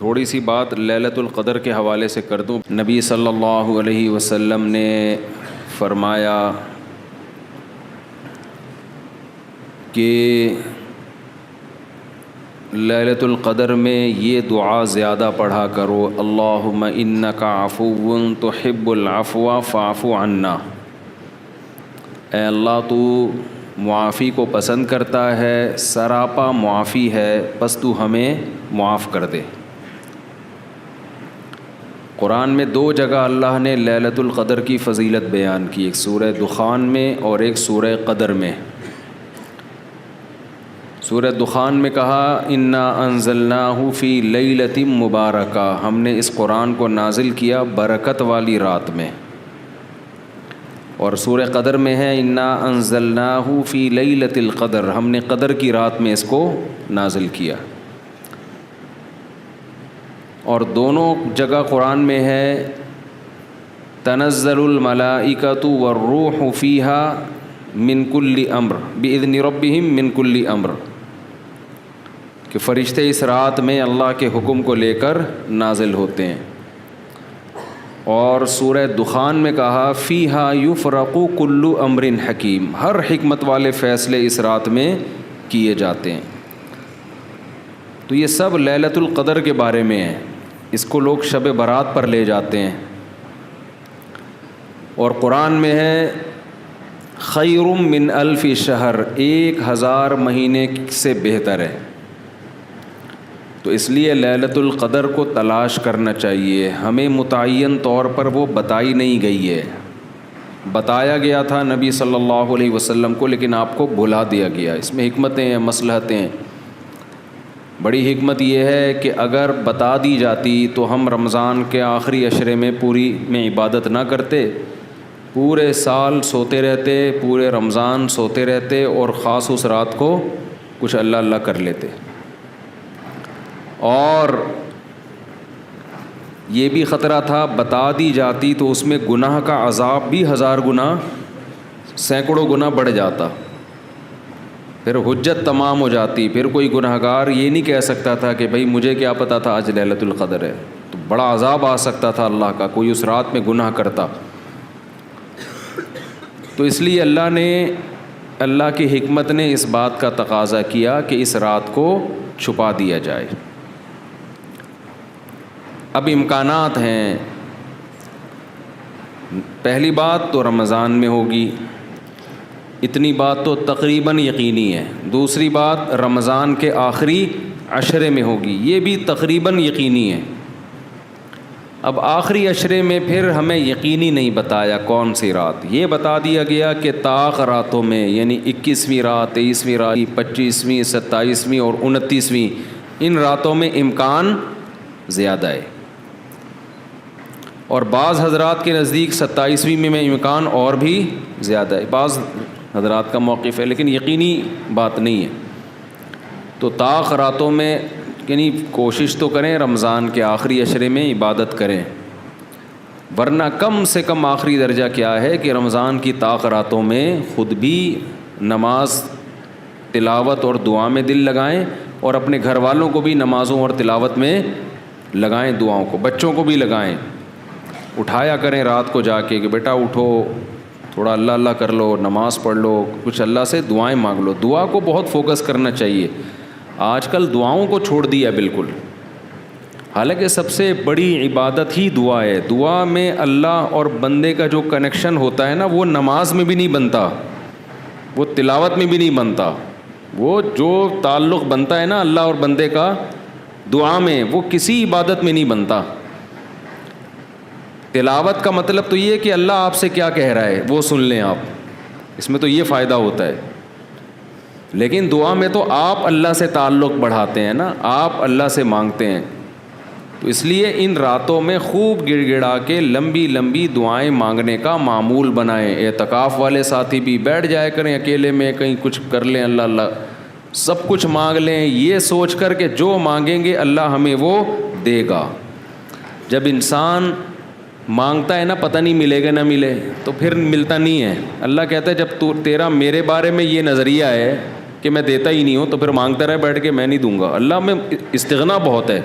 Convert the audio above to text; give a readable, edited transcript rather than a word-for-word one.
تھوڑی سی بات لیلۃ القدر کے حوالے سے کر دوں۔ نبی صلی اللہ علیہ وسلم نے فرمایا کہ لیلۃ القدر میں یہ دعا زیادہ پڑھا کرو، اللہم انک عفو تحب العفو فاعف عنا۔ اے اللہ تو معافی کو پسند کرتا ہے، سراپا معافی ہے، بس تو ہمیں معاف کر دے۔ قرآن میں 2 جگہ اللہ نے لیلۃ القدر کی فضیلت بیان کی، ایک سورہ دخان میں اور ایک سورہ قدر میں۔ سورہ دخان میں کہا انا انزلناہ فی لیلۃ مبارکہ، ہم نے اس قرآن کو نازل کیا برکت والی رات میں۔ اور سورہ قدر میں ہے انا انزلناہ فی لیلۃ القدر، ہم نے قدر کی رات میں اس کو نازل کیا۔ اور دونوں جگہ قرآن میں ہے تنزل الملائکۃ والروح فیہا من کل امر باذن ربہم من کل امر، کہ فرشتے اس رات میں اللہ کے حکم کو لے کر نازل ہوتے ہیں۔ اور سورہ دخان میں کہا فیہا یفرق کل امر حکیم، ہر حکمت والے فیصلے اس رات میں کیے جاتے ہیں۔ تو یہ سب لیلۃ القدر کے بارے میں ہے، اس کو لوگ شب برات پر لے جاتے ہیں۔ اور قرآن میں ہے خیر من الف شہر، 1000 مہینے سے بہتر ہے۔ تو اس لیے لیلۃ القدر کو تلاش کرنا چاہیے، ہمیں متعین طور پر وہ بتائی نہیں گئی ہے، بتایا گیا تھا نبی صلی اللہ علیہ وسلم کو، لیکن آپ کو بھلا دیا گیا۔ اس میں حکمتیں ہیں، مصلحتیں ہیں۔ بڑی حکمت یہ ہے کہ اگر بتا دی جاتی تو ہم رمضان کے آخری عشرے میں پوری میں عبادت نہ کرتے، پورے سال سوتے رہتے، پورے رمضان سوتے رہتے، اور خاص اس رات کو کچھ اللہ اللہ کر لیتے۔ اور یہ بھی خطرہ تھا بتا دی جاتی تو اس میں گناہ کا عذاب بھی 1000 گنا، سینکڑوں گنا بڑھ جاتا، پھر حجت تمام ہو جاتی، پھر کوئی گناہ گار یہ نہیں کہہ سکتا تھا کہ بھائی مجھے کیا پتہ تھا آج لیلۃ القدر ہے، تو بڑا عذاب آ سکتا تھا اللہ کا، کوئی اس رات میں گناہ کرتا۔ تو اس لیے اللہ کی حکمت نے اس بات کا تقاضا کیا کہ اس رات کو چھپا دیا جائے۔ اب امکانات ہیں، پہلی بات تو رمضان میں ہوگی، اتنی بات تو تقریباً یقینی ہے۔ دوسری بات رمضان کے آخری عشرے میں ہوگی، یہ بھی تقریباً یقینی ہے۔ اب آخری عشرے میں پھر ہمیں یقینی نہیں بتایا کون سی رات، یہ بتا دیا گیا کہ طاق راتوں میں، یعنی 21ویں رات، 23ویں رات، 25ویں، 27ویں اور 29ویں، ان راتوں میں امکان زیادہ ہے۔ اور بعض حضرات کے نزدیک 27ویں میں امکان اور بھی زیادہ ہے، بعض حضرات کا موقف ہے، لیکن یقینی بات نہیں ہے۔ تو طاق راتوں میں یعنی کوشش تو کریں رمضان کے آخری عشرے میں عبادت کریں، ورنہ کم سے کم آخری درجہ کیا ہے کہ رمضان کی طاق راتوں میں خود بھی نماز، تلاوت اور دعا میں دل لگائیں، اور اپنے گھر والوں کو بھی نمازوں اور تلاوت میں لگائیں، دعاؤں کو، بچوں کو بھی لگائیں، اٹھایا کریں رات کو جا کے کہ بیٹا اٹھو، تھوڑا اللہ اللہ کر لو، نماز پڑھ لو، کچھ اللہ سے دعائیں مانگ لو۔ دعا کو بہت فوکس کرنا چاہیے، آج کل دعاؤں کو چھوڑ دیا بالکل، حالانکہ سب سے بڑی عبادت ہی دعا ہے۔ دعا میں اللہ اور بندے کا جو کنیکشن ہوتا ہے نا، وہ نماز میں بھی نہیں بنتا، وہ تلاوت میں بھی نہیں بنتا، وہ جو تعلق بنتا ہے نا اللہ اور بندے کا دعا میں، وہ کسی عبادت میں نہیں بنتا۔ تلاوت کا مطلب تو یہ ہے کہ اللہ آپ سے کیا کہہ رہا ہے وہ سن لیں آپ، اس میں تو یہ فائدہ ہوتا ہے۔ لیکن دعا میں تو آپ اللہ سے تعلق بڑھاتے ہیں نا، آپ اللہ سے مانگتے ہیں۔ تو اس لیے ان راتوں میں خوب گڑ گڑا کے لمبی لمبی دعائیں مانگنے کا معمول بنائیں۔ اعتکاف والے ساتھی بھی بیٹھ جائے کریں اکیلے میں، کہیں کچھ کر لیں، اللہ اللہ سب کچھ مانگ لیں، یہ سوچ کر کہ جو مانگیں گے اللہ ہمیں وہ دے گا۔ جب انسان مانگتا ہے نا پتہ نہیں ملے گا نہ ملے، تو پھر ملتا نہیں ہے۔ اللہ کہتا ہے جب تیرا میرے بارے میں یہ نظریہ ہے کہ میں دیتا ہی نہیں ہوں، تو پھر مانگتا رہے بیٹھ کے، میں نہیں دوں گا۔ اللہ میں استغنا بہت ہے۔